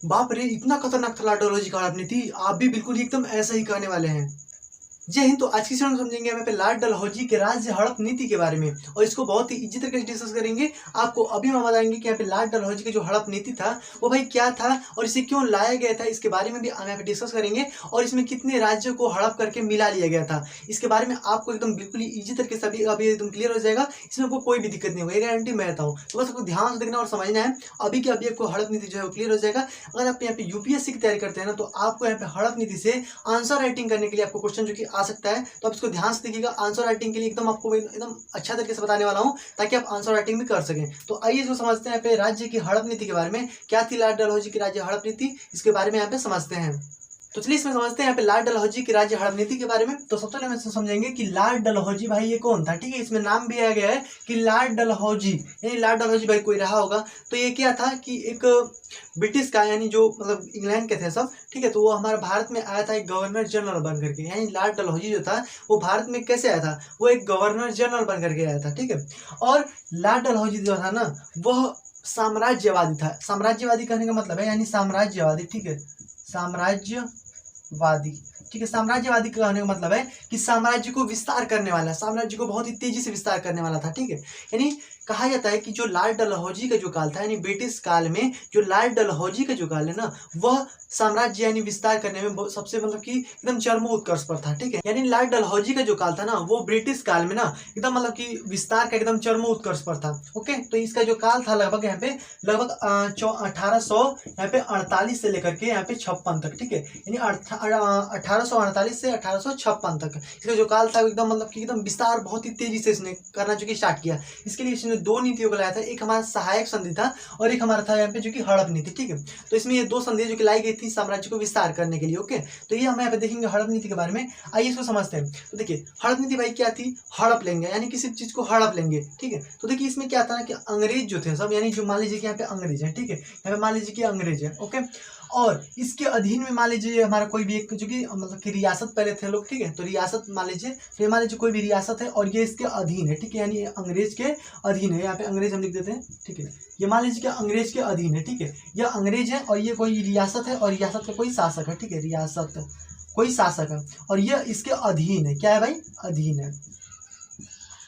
बाप रे, इतना खतरनाक था लॉर्ड डलहौजी का हड़प नीति। आप भी बिल्कुल ही एकदम ऐसा ही कहने वाले हैं। जय हिंद। तो आज की सेशन में समझेंगे हम यहाँ पे लॉर्ड डलहौजी के राज्य हड़प नीति के बारे में, और इसको बहुत ही इजी तरीके से डिस्कस करेंगे। आपको अभी हम बताएंगे कि यहाँ पे लॉर्ड डलहौजी की जो हड़प नीति था वो भाई क्या था और इसे क्यों लाया गया था, इसके बारे में भी हम यहाँ पे डिस्कस करेंगे। और इसमें कितने राज्यों को हड़प करके मिला लिया गया था, इसके बारे में आपको एकदम बिल्कुल ही इजी तरीके से अभी एकदम क्लियर हो जाएगा। इसमें आपको कोई भी दिक्कत नहीं होगी, गारंटी मैं रहता हूँ। तो बस आपको ध्यान से देखना और समझना है। अभी के अभी आपको हड़प नीति जो है वो क्लियर हो जाएगा। अगर आप यहाँ पे यूपीएससी की तैयारी करते हैं ना, तो आपको यहाँ पे हड़प नीति से आंसर राइटिंग करने के लिए आपको क्वेश्चन जो कि आ सकता है, तो आप इसको ध्यान से देखिएगा। आंसर राइटिंग के लिए एकदम आपको एकदम अच्छा तरीके से बताने वाला हूं, ताकि आप आंसर राइटिंग भी कर सकें। तो आइए इसको समझते हैं यहाँ पे राज्य की हड़प नीति के बारे में। क्या थी लॉर्ड डलहौजी की राज्य हड़प नीति, इसके बारे में यहाँ पे समझते हैं। तो चलिए इसमें समझते हैं यहाँ पे लॉर्ड डलहौजी की राज्य हड़प नीति के बारे में। तो सबसे पहले हम इसको समझेंगे कि लॉर्ड डलहौजी भाई ये कौन था। ठीक है, इसमें नाम भी आया गया है कि लॉर्ड डलहौजी, यानी लॉर्ड डलहौजी भाई कोई रहा होगा। तो ये क्या था कि एक ब्रिटिश का, यानी जो मतलब इंग्लैंड के थे सब, ठीक है, तो वो हमारे भारत में आया था एक गवर्नर जनरल बन करके। यानी लॉर्ड डलहौजी जो था वो भारत में कैसे आया था, वो एक गवर्नर जनरल बन करके आया था। ठीक है, और लॉर्ड डलहौजी जो था ना, वह साम्राज्यवादी था। साम्राज्यवादी कहने का मतलब है यानी साम्राज्यवादी। ठीक है, साम्राज्यवादी। ठीक है, साम्राज्यवादी कहने का मतलब है कि साम्राज्य को विस्तार करने वाला, साम्राज्य को बहुत ही तेजी से विस्तार करने वाला था। ठीक है, यानी कहा जाता है कि जो लॉर्ड डलहौजी का जो काल था, यानी ब्रिटिश काल में जो लॉर्ड डलहौजी का जो काल है ना, वह साम्राज्य यानी विस्तार करने में सबसे मतलब कि एकदम चरमोत्कर्ष पर था। ठीक है, यानी लॉर्ड डलहौजी का जो काल था ना, वो ब्रिटिश काल में ना एकदम मतलब कि विस्तार का एकदम चरमोत्कर्ष पर था। ओके, तो इसका जो काल था लगभग यहाँ पे लगभग 1800 यहाँ पे 48 से लेकर के यहाँ पे 56 तक। ठीक है, यानी 1848 से 1856 तक इसका जो काल था एकदम मतलब कि एकदम विस्तार बहुत ही तेजी से इसने करना जो कि स्टार्ट किया। इसके लिए इसने दो नीतियों को लाया था, एक हमारा सहायक संधि था और एक हमारा था यहाँ पे जो कि हड़प नीति। ठीक है, तो इसमें ये दो संधि जो कि लाई गई थी साम्राज्य को विस्तार करने के लिए। ओके, तो ये हम यहाँ पे देखेंगे हड़प नीति के बारे में। आइए इसको समझते हैं। तो देखिए हड़प नीति भाई क्या थी, हड़प लेंगे यानी किसी चीज को हड़प लेंगे। ठीक है, तो देखिए इसमें क्या था ना कि अंग्रेज जो थे सब, यानी जो मान लीजिए कि यहाँ पे अंग्रेज है, ठीक है, यहाँ पे मान लीजिए कि अंग्रेज है। ओके, और इसके अधीन में मान लीजिए हमारा कोई भी एक जो कि मतलब कि रियासत पहले थे लोग। ठीक है, तो रियासत मान लीजिए, तो मान लीजिए कोई भी रियासत है और ये इसके अधीन है। ठीक है, यानी अंग्रेज के अधीन है। यहाँ पे अंग्रेज हम लिख देते हैं। ठीक है, ये मान लीजिए कि अंग्रेज के अधीन है। ठीक है, यह अंग्रेज है और ये कोई रियासत है और रियासत का कोई शासक है। ठीक है, रियासत कोई शासक है और यह इसके अधीन है। क्या है भाई, अधीन है।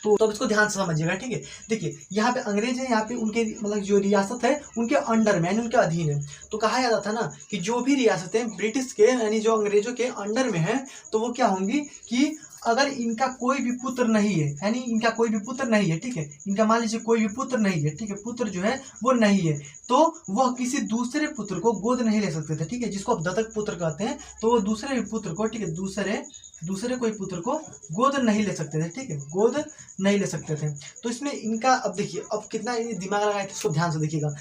तो अब इसको ध्यान से समझिएगा। ठीक है, देखिए यहाँ पे अंग्रेज है, यहाँ पे उनके मतलब जो रियासत है उनके अंडर में यानी उनके अधीन है। तो कहा जाता था ना कि जो भी रियासतें ब्रिटिश के यानी जो अंग्रेजों के अंडर में है, तो वो क्या होंगी कि अगर इनका कोई भी पुत्र नहीं है, यानी इनका कोई भी पुत्र नहीं है, ठीक है, इनका मान लीजिए कोई भी पुत्र नहीं है, ठीक है, पुत्र जो है वो नहीं है, तो वह किसी दूसरे पुत्र को गोद नहीं ले सकते थे। ठीक है, जिसको आप दत्तक पुत्र कहते हैं, तो वो दूसरे पुत्र को, ठीक है, दूसरे कोई पुत्र को गोद नहीं ले सकते थे। ठीक है, गोद नहीं ले सकते थे। तो इसमें इनका अब देखिए अब कितना दिमाग लगाए थे, इसको ध्यान से देखिएगा।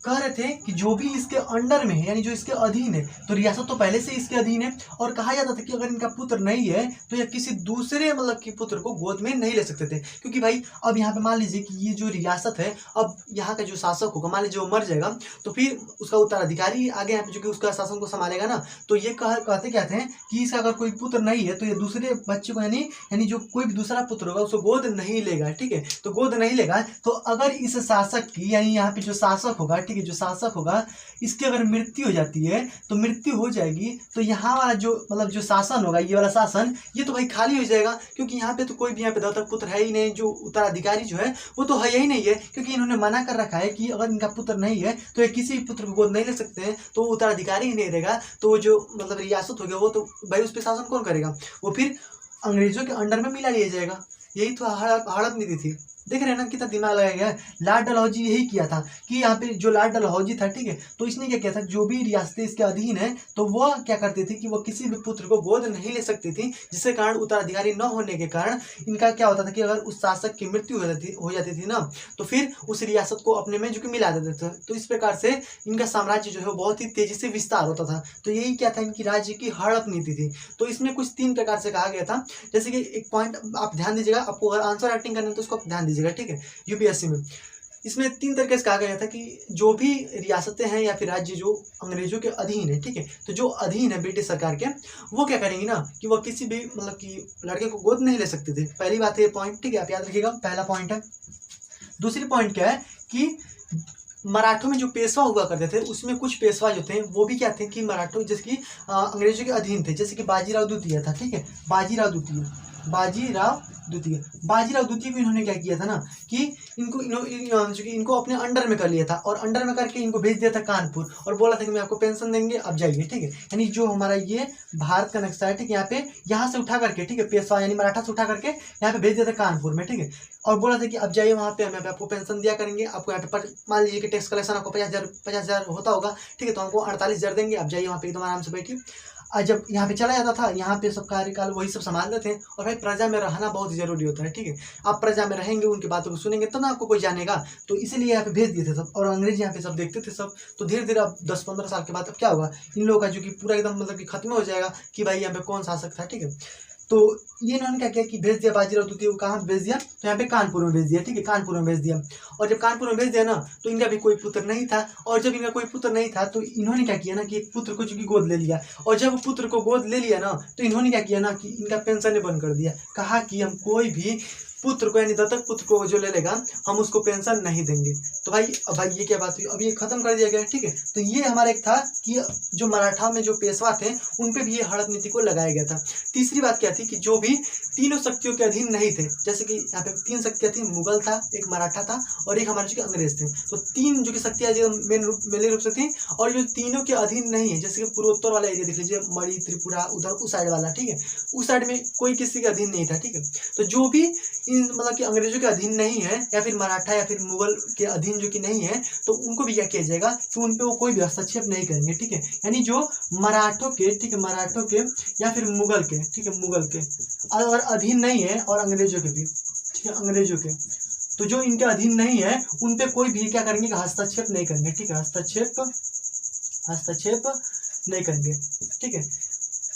कह रहे थे कि जो भी इसके अंडर में है यानी जो इसके अधीन है, तो रियासत तो पहले से इसके अधीन है, और कहा जाता था कि अगर इनका पुत्र नहीं है तो यह किसी दूसरे मतलब कि पुत्र को गोद में नहीं ले सकते थे। क्योंकि भाई अब यहाँ पे मान लीजिए कि ये जो रियासत है, अब यहाँ का जो शासक होगा मान लीजिए वो मर जाएगा, तो फिर उसका उत्तराधिकारी आगे यहाँ पे जो कि उसका शासन को संभालेगा ना। तो ये कहते क्या थे कि इसका अगर कोई पुत्र नहीं है तो ये दूसरे बच्चे को यानी जो कोई भी दूसरा पुत्र होगा उसको गोद नहीं लेगा। ठीक है, तो गोद नहीं लेगा, तो अगर इस शासक की यानी यहाँ पे जो शासक होगा, ठीक है, जो शासक होगा इसकी अगर मृत्यु हो जाती है, तो मृत्यु हो जाएगी, तो यहाँ वाला जो मतलब जो शासन होगा, ये वाला शासन, ये तो भाई खाली हो जाएगा। क्योंकि यहाँ पे तो कोई भी यहाँ पे दत्तक पुत्र है ही नहीं, जो उत्तराधिकारी जो है वो तो है ही नहीं है। क्योंकि इन्होंने मना कर रखा है कि अगर इनका पुत्र नहीं है तो ये किसी भी पुत्र को गोद नहीं ले सकते हैं, तो उत्तराधिकारी ही नहीं रहेगा, तो जो मतलब रियासत हो गया वो तो भाई उस पर शासन कौन करेगा, वो फिर अंग्रेजों के अंडर में मिला लिया जाएगा। यही तो हड़प नीति थी। देख रहे हैं ना कितना दिमाग लगाया गया है। लॉर्ड डलहौजी यही किया था कि यहाँ पे जो लॉर्ड डलहौजी था, ठीक है, तो इसने क्या किया था, जो भी रियासतें इसके अधीन है तो वह क्या करते थे कि वह किसी भी पुत्र को गोद नहीं ले सकती थी, जिसके कारण उत्तराधिकारी न होने के कारण इनका क्या होता था कि अगर उस शासक की मृत्यु हो जाती थी ना, तो फिर उस रियासत को अपने में जो कि मिला देते थे। तो इस प्रकार से इनका साम्राज्य जो है बहुत ही तेजी से विस्तार होता था। तो यही क्या था, इनकी राज्य की हड़प नीति थी। तो इसमें कुछ 3 प्रकार से कहा गया था। जैसे कि एक पॉइंट आप ध्यान दीजिएगा, आपको अगर आंसर राइटिंग करना है तो उसको आप ध्यान दीजिएगा। ठीक है, यूपीएससी में इसमें 3 तरीके से कहा गया था कि जो भी रियासतें हैं या फिर राज्य जो अंग्रेजों के अधीन है, ठीक है, तो जो अधीन है ब्रिटिश सरकार के, वो क्या करेंगे ना कि वो किसी भी मतलब कि लड़के को गोद नहीं ले सकते थे। पहली बात है ये पॉइंट, ठीक है, आप याद रखिएगा, पहला पॉइंट है। दूसरी पॉइंट क्या है कि मराठों में जो पेशवा हुआ करते थे उसमें कुछ पेशवा जो थे वो भी क्या थे कि मराठों जैसे कि अंग्रेजों के अधीन थे, जैसे कि बाजीराव द्वितीय था, ठीक है, बाजीराव द्वितीय को इन्होंने क्या किया था ना कि इनको अपने अंडर में कर लिया था और अंडर में करके इनको भेज दिया था कानपुर और बोला था कि मैं आपको पेंशन देंगे, अब जाइए, ठीक है। यानी जो हमारा ये भारत का नक्शा है, ठीक है, यहाँ से उठा करके, ठीक है, पेशवा यानी मराठा से उठा करके यहाँ पे भेज दिया था कानपुर में, ठीक है, और बोला था कि अब जाइए वहाँ पे, हम यहाँ पे आपको पेंशन दिया करेंगे, आपको यहाँ पे मान लीजिए कि टैक्स कलेक्शन आपको 50,000 होता होगा, ठीक है, तो हमको 48,000 देंगे, अब जाइए वहाँ पे एकदम आराम से बैठिए। और जब यहाँ पे चला जाता था, यहाँ पे सब कार्यकाल वही सब संभालते थे। और भाई प्रजा में रहना बहुत जरूरी होता है, ठीक है, आप प्रजा में रहेंगे, उनकी बातों को सुनेंगे तब ना आपको कोई जानेगा, तो इसीलिए यहाँ पे भेज दिए थे सब। और अंग्रेज यहाँ पे सब देखते थे सब, तो धीरे धीरे अब 10-15 साल के बाद अब क्या होगा, इन लोगों का जो कि पूरा एकदम मतलब कि खत्म हो जाएगा कि भाई यहाँ पे कौन शासक था, ठीक है। तो ये इन्होंने क्या किया कि भेज दिया बाजीराव द्वितीय को, कहाँ भेज दिया, तो यहाँ पे कानपुर में भेज दिया, ठीक है, कानपुर में भेज दिया। और जब कानपुर में भेज दिया ना तो इनका भी कोई पुत्र नहीं था, और जब इनका कोई पुत्र नहीं था तो इन्होंने क्या किया ना कि पुत्र को चूंकि गोद ले लिया, और जब पुत्र को गोद ले लिया ना तो इन्होंने क्या किया ना कि इनका पेंशन बंद कर दिया, कहा कि हम कोई भी पुत्र को यानी दत्तक पुत्र को जो ले लेगा हम उसको पेंशन नहीं देंगे। तो भाई ये क्या बात हुई, अब ये खत्म कर दिया गया, ठीक है। तो ये हमारा एक था कि जो मराठा में जो पेशवा थे उन पे भी ये हड़प नीति को लगाया गया था। तीसरी बात क्या थी कि जो भी तीनों शक्तियों के अधीन नहीं थे, जैसे कि यहाँ पे 3 शक्तियाँ थी, मुगल था, एक मराठा था और एक हमारे जो कि अंग्रेज थे, तो 3 जो कि शक्तियाँ जो मेन रूप से थी, और जो तीनों के अधीन नहीं है, जैसे कि पूर्वोत्तर वाला एरिया देख लीजिए, मणि, त्रिपुरा, उधर उस साइड वाला, ठीक है, उस साइड में कोई किसी के अधीन नहीं था, ठीक है। तो जो भी मतलब कि अंग्रेजों के अधीन नहीं है या फिर मराठा या फिर मुगल के अधीन जो कि नहीं है, तो उनको भी क्या किया जाएगा कि उन पे वो कोई भी हस्तक्षेप नहीं करेंगे, ठीक है। यानी जो मराठों के, ठीक है, मराठों के या फिर मुगल के, ठीक है, मुगल के और अधीन नहीं है, और अंग्रेजों के भी, ठीक है, अंग्रेजों के, तो जो इनके अधीन नहीं है उन पे कोई भी क्या करेंगे, हस्तक्षेप नहीं करेंगे, ठीक है, हस्तक्षेप नहीं करेंगे, ठीक है,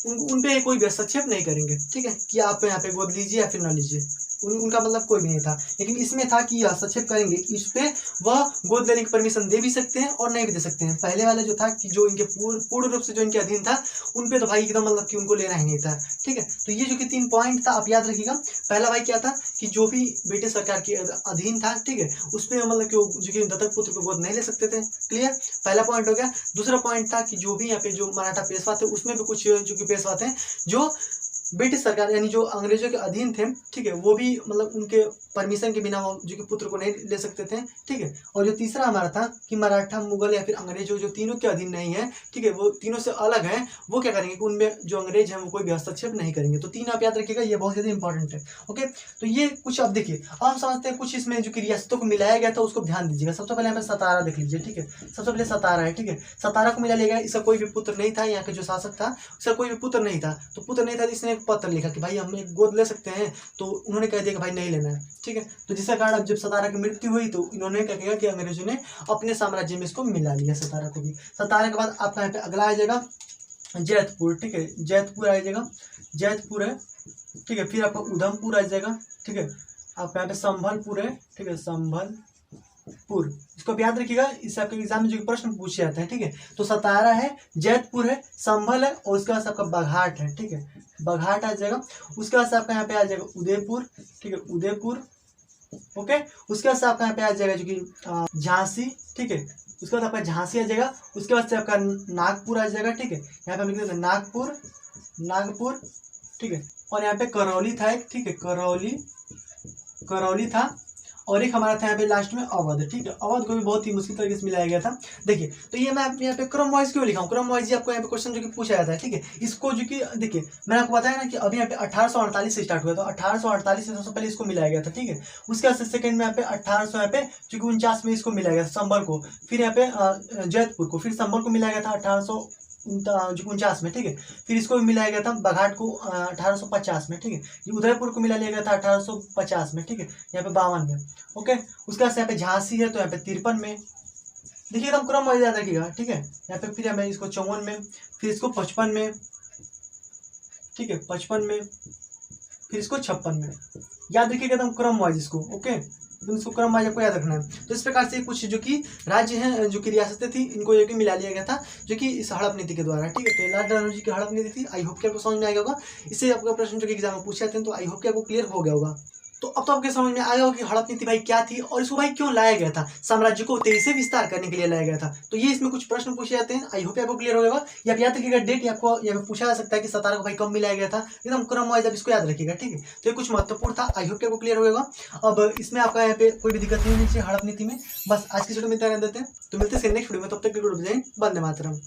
उन पे कोई भी हस्तक्षेप नहीं करेंगे, ठीक है, कि आप यहाँ पे गोद लीजिए या फिर ना लीजिए, उनका मतलब कोई भी नहीं था। लेकिन इसमें था कि हस्तक्षेप करेंगे, इस पे वह गोद लेने की परमिशन दे भी सकते हैं और नहीं भी दे सकते हैं। पहले वाला जो था कि जो इनके पूर्ण रूप से जो इनके अधीन था उन पे तो भाई एकदम मतलब कि उनको लेना ही नहीं था, ठीक है। तो ये जो कि 3 पॉइंट था आप याद रखिएगा। पहला भाई क्या था कि जो भी ब्रिटिश सरकार के अधीन था, ठीक है, उस पर मतलब कि जो कि दत्तक पुत्र को गोद नहीं ले सकते थे, क्लियर, पहला पॉइंट हो गया। दूसरा पॉइंट था कि जो भी यहाँ पे जो मराठा पेशवा थे उसमें भी कुछ जो कि पेशवा थे जो ब्रिटिश सरकार यानी जो अंग्रेजों के अधीन थे, ठीक है, वो भी मतलब उनके परमिशन के बिना जो कि पुत्र को नहीं ले सकते थे, ठीक है। और जो तीसरा हमारा था कि मराठा, मुगल या फिर अंग्रेजों जो तीनों के अधीन नहीं है, ठीक है, वो तीनों से अलग है, वो क्या करेंगे कि उनमें जो अंग्रेज हैं वो कोई भी हस्तक्षेप नहीं करेंगे। तो 3 आप याद रखिएगा, ये बहुत ज़्यादा इंपॉर्टेंट है, ओके। तो ये कुछ अब देखिए, अब हम समझते हैं कुछ इसमें जो कि रियासतों को मिलाया गया था उसको ध्यान दीजिएगा। सबसे पहले हमें सतारा देख लीजिए, ठीक है, सबसे पहले सतारा है, ठीक है, सतारा को मिला लिया गया। इसका कोई भी पुत्र नहीं था, यहाँ के जो शासक था उसका कोई भी पुत्र नहीं था, तो पुत्र नहीं था, इसने एक पत्र लिखा कि भाई हम एक गोद ले सकते हैं, तो उन्होंने कह दिया कि भाई नहीं लेना है, ठीक है। तो जिसका कारण अब जब सतारा की मृत्यु हुई तो इन्होंने क्या किया कि अंग्रेजों ने अपने साम्राज्य में इसको मिला लिया, सतारा को भी। सतारा के बाद आपका यहाँ पे अगला आ जाएगा जैतपुर, ठीक है, जैतपुर आ जाएगा, जैतपुर है, ठीक है, फिर आपका उधमपुर आ जाएगा, ठीक है, आपका यहाँ पे संभलपुर है, ठीक है, संभलपुर, इसको भी याद रखिएगा, इससे आपके एग्जाम में जो प्रश्न पूछे जाते हैं, ठीक है। तो सतारा है, जैतपुर है, संभल है, और उसके बाद आपका बघाट है, ठीक है, बघाट आ जाएगा। उसके बाद आपका यहाँ पे आ जाएगा उदयपुर, ठीक है, उदयपुर, ओके। उसके बाद आपका यहाँ पे आ जाएगा जो कि झांसी, ठीक है, उसके बाद आपका झांसी आ जाएगा। उसके बाद से आपका नागपुर आ जाएगा, ठीक है, यहाँ पे हम लिख देते हैं नागपुर, नागपुर, ठीक है। और यहाँ पे करौली था एक, ठीक है, करौली, करौली था। और एक हमारा था यहाँ पे लास्ट में अवध, ठीक है, अवध को भी बहुत ही मुश्किल तरीके से मिलाया गया था। देखिए, तो ये मैं यहाँ पे क्रम वाइज क्यों लिखा हूँ, क्रम वाइज आपको यहाँ पे क्वेश्चन जो कि पूछा जाता है, ठीक है। इसको जो कि देखिए मैंने आपको बताया ना कि अभी यहाँ पे 1848 से स्टार्ट हुआ था, 1848 से सबसे पहले इसको मिलाया गया था, ठीक है। उसके बाद सेकंड में यहाँ पे 1800 यहाँ पे जो कि 49 में इसको मिलाया गया था संभल को, फिर यहाँ पे जैतपुर को, फिर संभल को मिलाया गया था 1849 में, ठीक है। फिर इसको भी मिलाया गया था बघाट को 1850 में, ठीक है। उदयपुर को मिला लिया गया था 1850 में, ठीक है, यहाँ पे 52 में, ओके। उसके बाद यहाँ पे झांसी है तो यहाँ पे 53 में, देखिए एकदम क्रम वाइज याद रखिएगा, ठीक है। यहाँ पे फिर हमें इसको 54 में, फिर इसको 55 में, ठीक है, 55 में, फिर इसको 56 में, याद रखिएगा एकदम क्रम वाइज इसको, ओके, तो इसको क्रम वाइज आपको याद रखना है। तो इस प्रकार से कुछ जो कि राज्य हैं, जो कि रियासतें थी, इनको जो कि मिला लिया गया था जो कि इस हड़प नीति के द्वारा, ठीक है। तो लाल बहादुर की हड़प नीति थी। आई होप कि आपको समझ में आ गया होगा। इससे आपका प्रश्न जो कि एग्जाम में पूछे जाते हैं, तो आई होप कि आपको क्लियर हो गया होगा। तो अब तो आपके समझ में आया होगा कि हड़प नीति भाई क्या थी और इसको भाई क्यों लाया गया था, साम्राज्य को तेजी से विस्तार करने के लिए लाया गया था। तो ये इसमें कुछ प्रश्न पूछे जाते हैं, आई होप आपको क्लियर होगा। या आप याद रखिएगा डेट, आपको यहाँ पूछा जा सकता है कि 17 को भाई कब मिलाया गया था, एकदम क्रम वाइज आप इसको याद रखिएगा, ठीक है। तो ये कुछ महत्वपूर्ण था, आई होप आपको क्लियर होगा। अब इसमें आपका यहाँ पे कोई भी दिक्कत नहीं होनी चाहिए हड़प नीति में। बस आज की वीडियो में इतना रहने देते हैं, तो मिलते हैं नेक्स्ट वीडियो में, तब तक के लिए वंदे मातरम।